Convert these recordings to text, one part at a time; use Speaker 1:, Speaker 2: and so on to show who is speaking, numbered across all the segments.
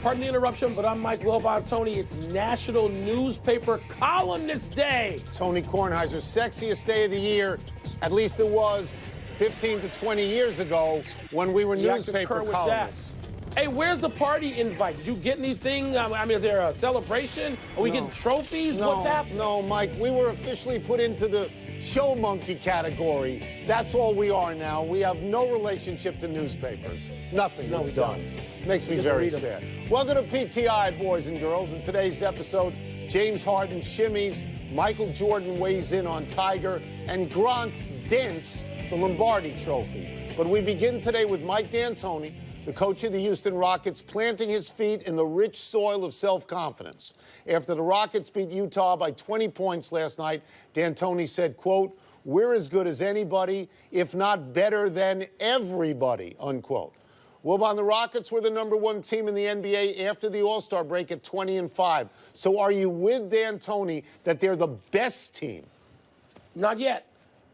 Speaker 1: Pardon the interruption, but I'm Mike Wilbon. Tony, it's National Newspaper Columnist Day.
Speaker 2: Tony Kornheiser's sexiest day of the year, at least it was 15 to 20 years ago when we were newspaper columnists.
Speaker 1: Hey, where's the party invite? Did you get anything? I mean, is there a celebration? Are we getting trophies? What's happening?
Speaker 2: No, Mike, we were officially put into the show monkey category. That's all we are now. We have no relationship to newspapers. Nothing.
Speaker 1: No, we don't.
Speaker 2: Makes me very sad. Welcome to PTI, boys and girls. In today's episode, James Harden shimmies, Michael Jordan weighs in on Tiger, and Gronk dents the Lombardi Trophy. But we begin today with Mike D'Antoni, the coach of the Houston Rockets, planting his feet in the rich soil of self-confidence. After the Rockets beat Utah by 20 points last night, D'Antoni said, quote, "We're as good as anybody, if not better than everybody," unquote. Wilbon, the Rockets were the #1 team in the NBA after the All-Star break at 20-5. So are you with D'Antoni that they're the best team?
Speaker 1: Not yet.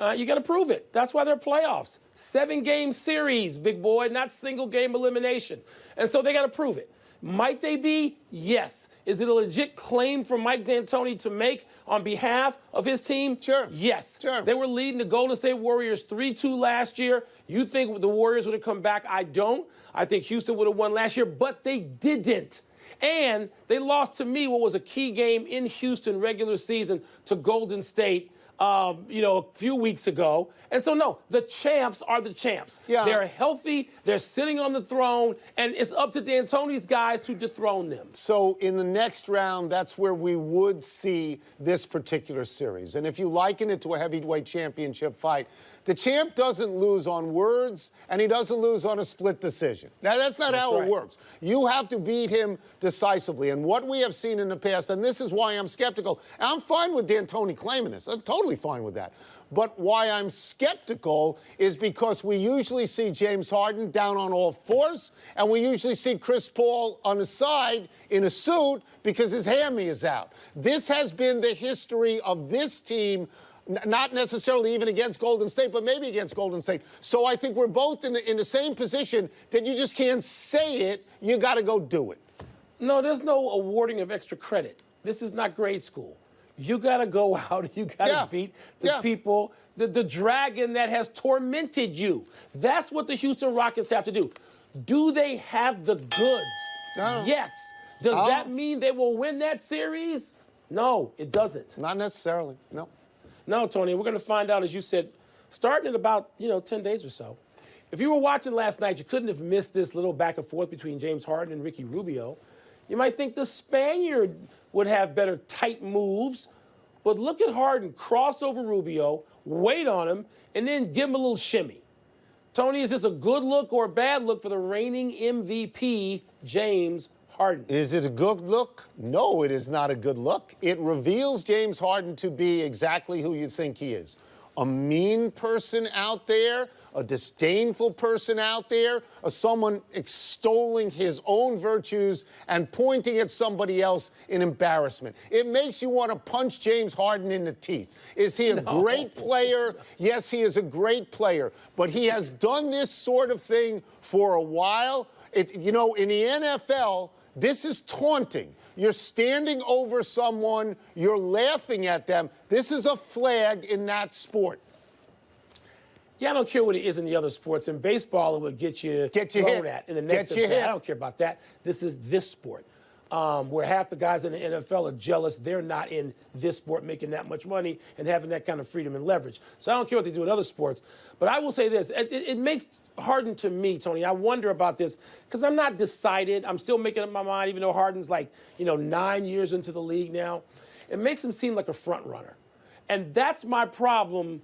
Speaker 1: You got to prove it. That's why they're playoffs. 7-game series, big boy, not single-game elimination. And so they got to prove it. Might they be? Yes. Is it a legit claim for Mike D'Antoni to make on behalf of his team?
Speaker 2: Sure.
Speaker 1: Yes.
Speaker 2: Sure.
Speaker 1: They were leading the Golden State Warriors 3-2 last year. You think the Warriors would have come back? I don't. I think Houston would have won last year, but they didn't. And they lost, to me, what was a key game in Houston regular season to Golden State, a few weeks ago. And so, no, the champs are the champs.
Speaker 2: Yeah.
Speaker 1: They're healthy, they're sitting on the throne, and it's up to D'Antoni's guys to dethrone them.
Speaker 2: So in the next round, that's where we would see this particular series. And if you liken it to a heavyweight championship fight, the champ doesn't lose on words, and he doesn't lose on a split decision. Now, that's not how it works. You have to beat him decisively. And what we have seen in the past, and this is why I'm skeptical, and I'm fine with D'Antoni claiming this. I'm totally fine with that. But why I'm skeptical is because we usually see James Harden down on all fours, and we usually see Chris Paul on the side in a suit because his hammy is out. This has been the history of this team, not necessarily even against Golden State, but maybe against Golden State. So I think we're both in the same position that you just can't say it. You got to go do it.
Speaker 1: No, there's no awarding of extra credit. This is not grade school. You got to go out. You got to beat the people, the dragon that has tormented you. That's what the Houston Rockets have to do. Do they have the goods?
Speaker 2: No.
Speaker 1: Yes. Does that mean they will win that series? No, it doesn't.
Speaker 2: Not necessarily. No.
Speaker 1: No, Tony, we're going to find out, as you said, starting in about, 10 days or so. If you were watching last night, you couldn't have missed this little back and forth between James Harden and Ricky Rubio. You might think the Spaniard would have better tight moves, but look at Harden cross over Rubio, wait on him, and then give him a little shimmy. Tony, is this a good look or a bad look for the reigning MVP, James Harden?
Speaker 2: Is it a good look? No, it is not a good look. It reveals James Harden to be exactly who you think he is. A mean person out there, a disdainful person out there, or someone extolling his own virtues and pointing at somebody else in embarrassment. It makes you want to punch James Harden in the teeth. Is he a great player? Yes, he is a great player. But he has done this sort of thing for a while. In the NFL, this is taunting. You're standing over someone, you're laughing at them. This is a flag in that sport.
Speaker 1: Yeah, I don't care what it is in the other sports. In baseball, it would get you thrown at in the next event. I don't care about that. This is this sport. Where half the guys in the NFL are jealous they're not in this sport making that much money and having that kind of freedom and leverage. So I don't care what they do in other sports. But I will say this. It makes Harden to me, Tony. I wonder about this because I'm not decided. I'm still making up my mind, even though Harden's 9 years into the league now. It makes him seem like a front runner. And that's my problem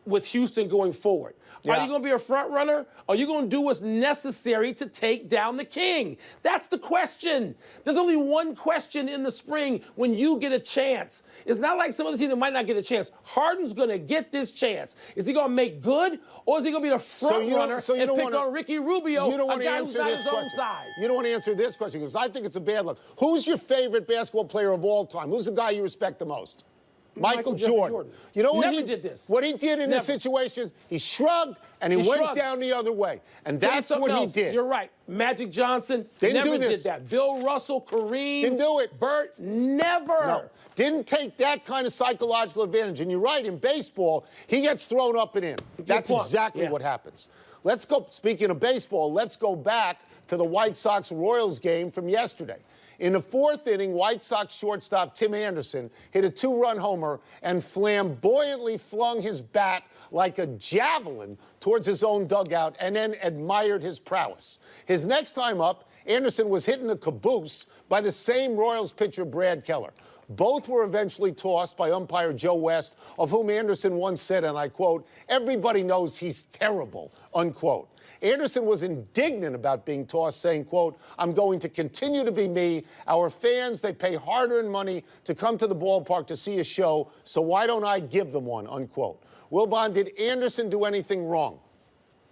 Speaker 1: with Houston going forward. Yeah. Are you going to be a front runner? Or are you going to do what's necessary to take down the king? That's the question. There's only one question in the spring when you get a chance. It's not like some other team that might not get a chance. Harden's going to get this chance. Is he going to make good, or is he going to be the front runner and pick on Ricky Rubio, a guy who's not his own size?
Speaker 2: You don't want to answer this question because I think it's a bad look. Who's your favorite basketball player of all time? Who's the guy you respect the most? Michael Jordan. You know what
Speaker 1: did this.
Speaker 2: What he did in this situation, he shrugged and he went down the other way. And that's what he did.
Speaker 1: You're right. Magic Johnson never did that. Bill Russell, Kareem.
Speaker 2: Didn't do it.
Speaker 1: Bert, never.
Speaker 2: No. Didn't take that kind of psychological advantage. And you're right, in baseball, he gets thrown up and in. That's exactly what happens. Let's go, speaking of baseball, let's go back to the White Sox-Royals game from yesterday. In the fourth inning, White Sox shortstop Tim Anderson hit a two-run homer and flamboyantly flung his bat like a javelin towards his own dugout and then admired his prowess. His next time up, Anderson was hit in the caboose by the same Royals pitcher, Brad Keller. Both were eventually tossed by umpire Joe West, of whom Anderson once said, and I quote, "Everybody knows he's terrible," unquote. Anderson was indignant about being tossed, saying, quote, "I'm going to continue to be me. Our fans, they pay hard-earned money to come to the ballpark to see a show, so why don't I give them one," unquote. Wilbon, did Anderson do anything wrong?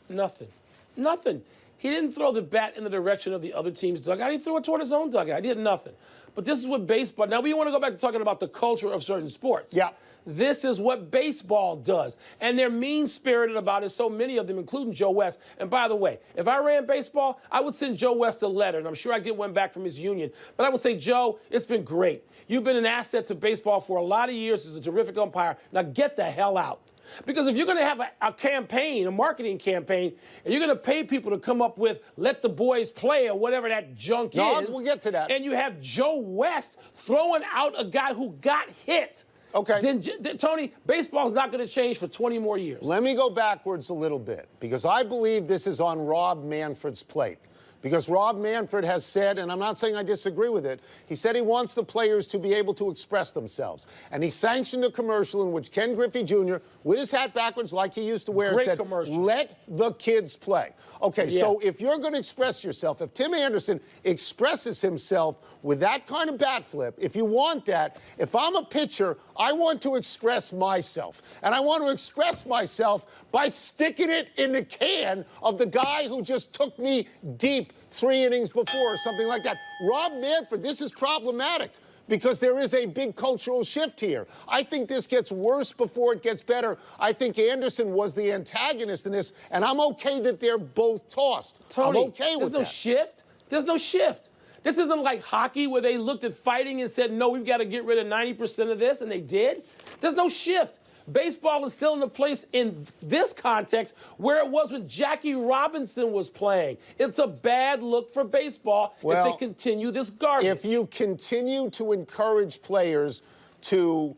Speaker 1: Nothing. Nothing. He didn't throw the bat in the direction of the other team's dugout. He threw it toward his own dugout. He did nothing. But this is what baseball... Now, we want to go back to talking about the culture of certain sports.
Speaker 2: Yeah.
Speaker 1: This is what baseball does. And they're mean-spirited about it, so many of them, including Joe West. And by the way, if I ran baseball, I would send Joe West a letter, and I'm sure I'd get one back from his union. But I would say, Joe, it's been great. You've been an asset to baseball for a lot of years as a terrific umpire. Now get the hell out. Because if you're going to have a campaign, a marketing campaign, and you're going to pay people to come up with "let the boys play" or whatever that junk is.
Speaker 2: We'll get to that.
Speaker 1: And you have Joe West throwing out a guy who got hit.
Speaker 2: Okay.
Speaker 1: Then, Tony, baseball's not going to change for 20 more years.
Speaker 2: Let me go backwards a little bit, because I believe this is on Rob Manfred's plate. Because Rob Manfred has said, and I'm not saying I disagree with it, he said he wants the players to be able to express themselves. And he sanctioned a commercial in which Ken Griffey Jr., with his hat backwards like he used to wear,
Speaker 1: Great
Speaker 2: it said,
Speaker 1: commercial.
Speaker 2: "Let the kids play." Okay, so if you're going to express yourself, if Tim Anderson expresses himself with that kind of bat flip, if you want that, if I'm a pitcher, I want to express myself. And I want to express myself by sticking it in the can of the guy who just took me deep 3 innings before or something like that. Rob Manfred, this is problematic, because there is a big cultural shift here. I think this gets worse before it gets better. I think Anderson was the antagonist in this, and I'm okay that they're both tossed.
Speaker 1: Tony,
Speaker 2: I'm okay with that.
Speaker 1: There's no shift. There's no shift. This isn't like hockey where they looked at fighting and said, no, we've got to get rid of 90% of this, and they did. There's no shift. Baseball is still in a place in this context where it was when Jackie Robinson was playing. It's a bad look for baseball if they continue this garbage.
Speaker 2: If you continue to encourage players to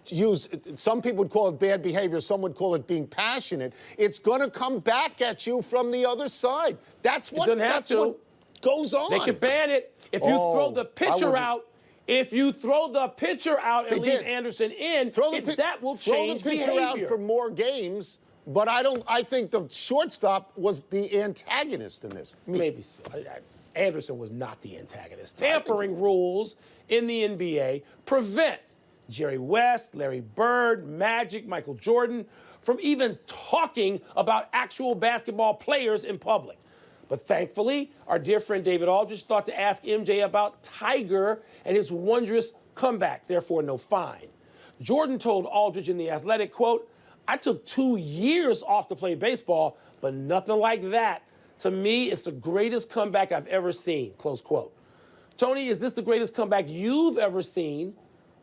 Speaker 2: use, some people would call it bad behavior, some would call it being passionate, it's going to come back at you from the other side. That's what goes on.
Speaker 1: They could ban it if you throw the pitcher out. If you throw the pitcher out and leave Anderson in, that will change behavior.
Speaker 2: Throw the pitcher out for more games, but I think the shortstop was the antagonist in this.
Speaker 1: Maybe so. Anderson was not the antagonist. Tampering rules in the NBA prevent Jerry West, Larry Bird, Magic, Michael Jordan from even talking about actual basketball players in public. But thankfully, our dear friend David Aldridge thought to ask MJ about Tiger and his wondrous comeback, therefore no fine. Jordan told Aldridge in The Athletic, quote, "I took 2 years off to play baseball, but nothing like that. To me, it's the greatest comeback I've ever seen," close quote. Tony, is this the greatest comeback you've ever seen,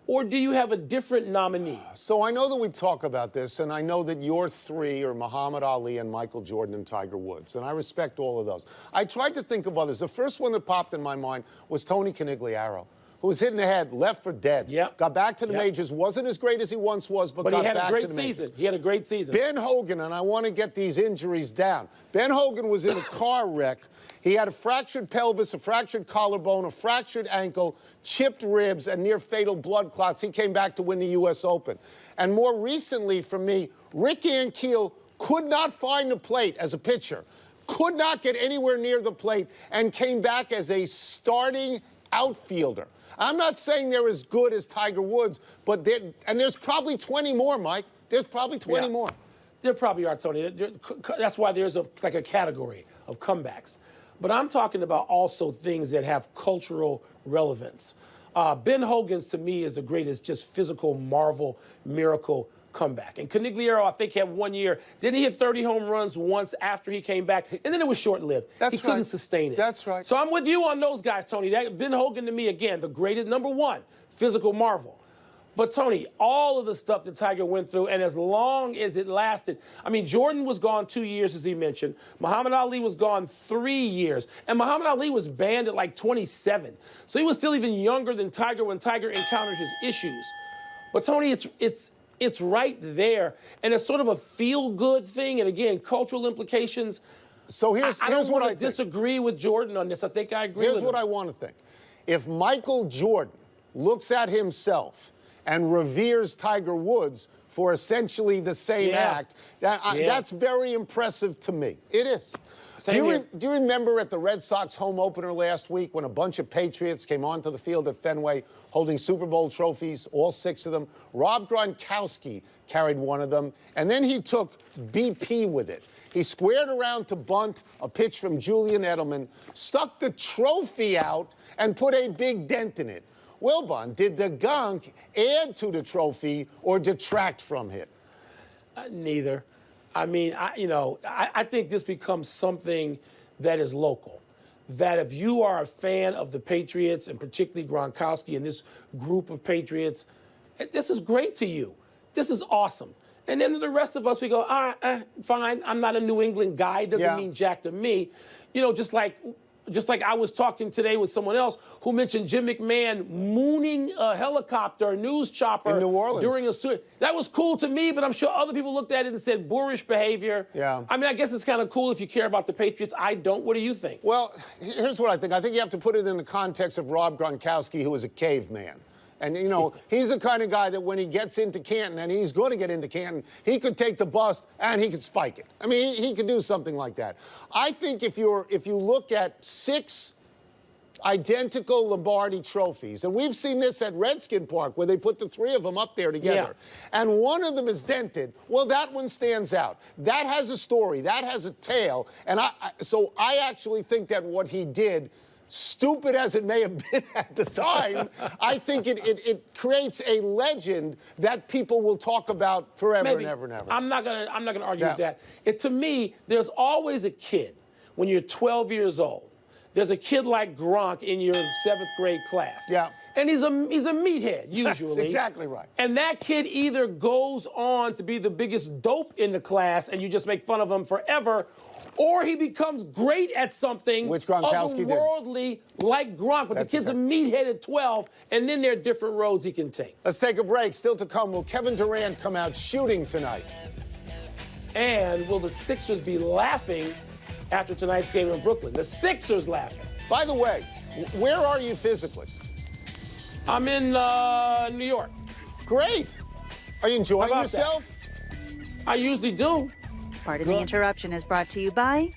Speaker 1: or do you have a different nominee?
Speaker 2: So I know that we talk about this, and I know that your three are Muhammad Ali and Michael Jordan and Tiger Woods, and I respect all of those. I tried to think of others. The first one that popped in my mind was Tony Conigliaro, who was hitting the head, left for dead. Got back to the majors, wasn't as great as he once was, but got back to the majors.
Speaker 1: He had a great season.
Speaker 2: Ben Hogan, and I want to get these injuries down. Ben Hogan was in a car wreck. He had a fractured pelvis, a fractured collarbone, a fractured ankle, chipped ribs, and near-fatal blood clots. He came back to win the U.S. Open. And more recently, for me, Rick Ankiel could not find the plate as a pitcher, could not get anywhere near the plate, and came back as a starting outfielder. I'm not saying they're as good as Tiger Woods, but there's probably 20 more, Mike. There's probably 20 more.
Speaker 1: There probably are, Tony. That's why there's like a category of comebacks. But I'm talking about also things that have cultural relevance. Ben Hogan's, to me, is the greatest just physical marvel, miracle comeback. And Conigliaro, I think, had 1 year. Then he hit 30 home runs once after he came back, and then it was short-lived. He couldn't sustain it.
Speaker 2: That's right.
Speaker 1: So I'm with you on those guys, Tony. Ben Hogan, to me, again, the greatest, number one, physical marvel. But, Tony, all of the stuff that Tiger went through, and as long as it lasted, I mean, Jordan was gone 2 years, as he mentioned. Muhammad Ali was gone 3 years. And Muhammad Ali was banned at like 27. So he was still even younger than Tiger when Tiger encountered his issues. But, Tony, it's right there. And it's sort of a feel-good thing. And, again, cultural implications.
Speaker 2: So
Speaker 1: I don't want to disagree with Jordan on this. I think I agree with him.
Speaker 2: Here's what I want to think. If Michael Jordan looks at himself and reveres Tiger Woods for essentially the same act, that's very impressive to me. It is. Do you remember at the Red Sox home opener last week when a bunch of Patriots came onto the field at Fenway holding Super Bowl trophies, all 6 of them? Rob Gronkowski carried one of them, and then he took BP with it. He squared around to bunt a pitch from Julian Edelman, stuck the trophy out, and put a big dent in it. Wilbon, did the gunk add to the trophy or detract from it?
Speaker 1: Neither. I mean, I think this becomes something that is local. That if you are a fan of the Patriots, and particularly Gronkowski and this group of Patriots, this is great to you. This is awesome. And then the rest of us, we go, all right, fine. I'm not a New England guy. It doesn't mean jack to me. You know, just like I was talking today with someone else who mentioned Jim McMahon mooning a helicopter, a news chopper
Speaker 2: in New Orleans
Speaker 1: during a suit. That was cool to me, but I'm sure other people looked at it and said boorish behavior.
Speaker 2: Yeah.
Speaker 1: I mean, I guess it's kind of cool if you care about the Patriots. I don't. What do you think?
Speaker 2: Well, here's what I think. I think you have to put it in the context of Rob Gronkowski, who was a caveman. And, you know, he's the kind of guy that when he gets into Canton, and he's going to get into Canton, he could take the bust and he could spike it. I mean, he could do something like that. I think if you look at 6 identical Lombardi trophies, and we've seen this at Redskin Park where they put the 3 of them up there together, and one of them is dented, well, that one stands out. That has a story. That has a tale. And so I actually think that what he did, stupid as it may have been at the time, I think it creates a legend that people will talk about forever and ever and ever.
Speaker 1: I'm not gonna argue with that. To me, there's always a kid when you're 12 years old. There's a kid like Gronk in your 7th grade class.
Speaker 2: Yeah.
Speaker 1: And he's a meathead, usually.
Speaker 2: That's exactly right.
Speaker 1: And that kid either goes on to be the biggest dope in the class and you just make fun of him forever, or he becomes great at something
Speaker 2: which Gronkowski
Speaker 1: otherworldly like Gronk. But the kid's a meathead at 12, and then there are different roads he can take.
Speaker 2: Let's take a break. Still to come, will Kevin Durant come out shooting tonight?
Speaker 1: And will the Sixers be laughing after tonight's game in Brooklyn? The Sixers laughing.
Speaker 2: By the way, where are you physically?
Speaker 1: I'm in New York.
Speaker 2: Great. Are you enjoying yourself?
Speaker 1: I usually do.
Speaker 3: Part of the interruption is brought to you by